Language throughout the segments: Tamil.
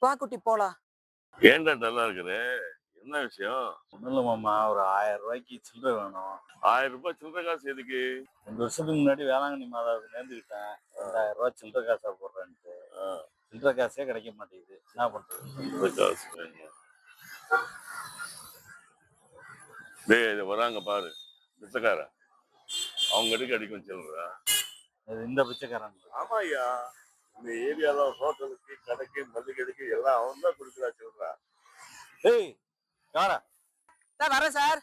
வா குட்டி போலாம். ஏன்டா நல்லா இருக்கிற? என்ன விஷயம்? ஒன்றும் இல்லை மாமா, ஒரு 1000 ரூபாய்க்கு சில்லறை வேணும். 1000 ரூபாய் சில்லறை காசு எதுக்கு? 2 வருஷத்துக்கு முன்னாடி வேளாங்கண்ணி மாதாவுக்கு நேர்ந்துக்கிட்டேன். 2000 ரூபாய் சில்லறை காசா போடுறேன்ட்டு. சில்லறை காசே கிடைக்க மாட்டேங்குது, என்ன பண்றது? சில்லறை காசு வேணும். டேய் வராங்க பாரு, பிச்சைக்கார. அவங்க அடிக்கும் சில்லற. இந்த பிச்சைக்காரன்? ஆமா ஐயா, இந்த ஏரியால ஹோட்டலுக்கு கடைக்கு மல்லிகை கடைக்கு எல்லாம் அவன் தான் கொடுக்குறா சில்லற. ஏய் யாரா? சார் வரேன் சார்.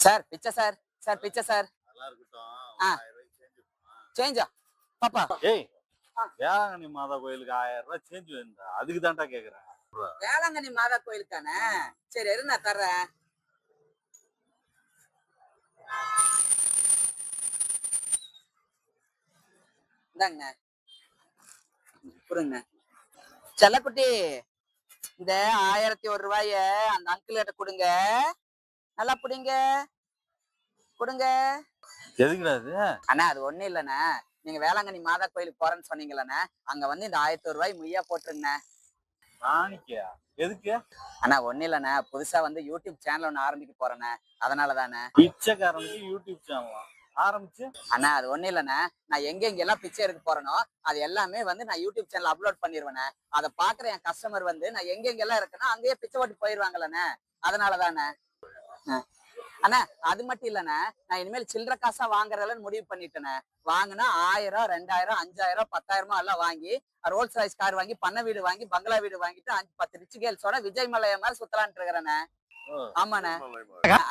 சார் பிச்சை சார். சார் பிச்சை சார். நல்லா இருக்கட்டும். ஆ 1000 ரூபாய் சேஞ்சா பாப்பா. ஏய், வேளாங்கண்ணி மாதா கோயிலுக்கு 1000 ரூபாய் சேஞ்ச் வேணும்டா, அதுக்கு தான்டா கேக்குறேன். வேளாங்கண்ணி மாதா கோயிலுக்கானே? சரி இரு நான் தர்றேன். இந்தாங்க புரியுங்க. செல்லக்குட்டி, இந்த 1001 ரூபாய அந்த அங்கிள் கிட்ட கொடுங்க. நல்லா புடிங்க, கொடுங்க. எதுக்குடா இது? அண்ணா அது ஒண்ணும் இல்லண்ணா, நீங்க வேளாங்கண்ணி மாதா கோயிலுக்கு போறேன்னு சொன்னீங்களண்ணா, அங்க வந்து இந்த 1001 ரூபாய் முய்யா போட்டுருங்கண்ணா. நாளைக்கா? எதுக்கு? அண்ணா ஒண்ணும் இல்லண்ணா, புதுசா வந்து யூடியூப் சேனல் ஒண்ணு ஆரம்பிக்க போறேண்ணே, அதனாலதானே. பிச்சைக்காரனுக்கு யூடியூப் சேனல் ஆரம்பிச்சு? அண்ணா அது ஒண்ணும் இல்லண்ணா, நான் எங்கெல்லாம் பிச்சை எடுக்க போறேனோ அது எல்லாமே வந்து நான் யூடியூப் சேனல் அப்லோட் பண்ணிடுவேண்ணே. அதை பாக்குற என் கஸ்டமர் வந்து நான் எங்கெல்லாம் இருக்கேனோ அங்கேயே பிச்சை போட்டு போயிருவாங்கல்லண்ணே, அதனாலதானே. அண்ணா அது மட்டும் இல்லண்ணே, நான் இனிமேல் சில்லறை காசா வாங்குறதுன்னு முடிவு பண்ணிட்டேனே. வாங்கினா 1000, 2000, 5000, 10,000 எல்லாம் வாங்கி ரோல்ஸ் ராய்ஸ் கார் வாங்கி பண்ணை வீடு வாங்கி பங்களா வீடு வாங்கிட்டு 5-10 ரிச் கேர்ள்ஸோட விஜய் மலைய மாதிரி சுத்தலான்ட்டு இருக்கிறேண்ணே. ஆமாண்ணே.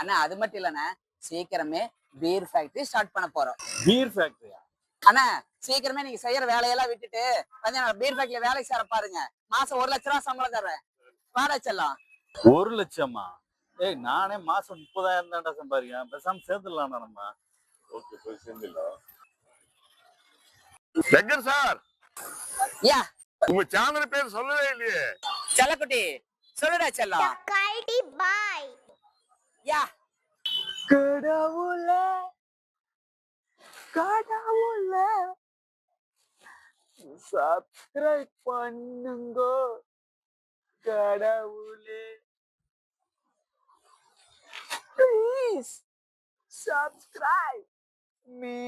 அண்ணா அது மட்டும் இல்லண்ணே, சீக்கிரமே பீர் ஃபேக்டரி ஸ்டார்ட் பண்ண போறோம். பீர் ஃபேக்டரியா? அண்ணா சீக்கிரமே நீங்க செய்யற வேலையெல்லாம் விட்டுட்டு வந்து பீர் ஃபேக்டரியில வேலை சேர பாருங்க. மாசம் 1 லட்சம் ரூபாய் சம்பளம் தர்றேன். வாடகை செல்லாம். 1 லட்சமா? ஏய், நானே மாசம் 30,000 தான்டா சம்பாதிக்கிறேன், பேசாம சேர்த்துடலாம்டா நம்ம. ஓகே, போய் சேர்ந்துடலாம். பெக்கர் சார், யா உங்க சேனல் பேர் சொல்லவே இல்லையே. செல்லக்குட்டி சொல்லுடா செல்லம். கைடி பாய். யா கடவுளே கடவுளே சப்ஸ்கிரைப் பண்ணுங்க கடவுளே, ப்ளீஸ் சப்ஸ்கிரைப் மீ.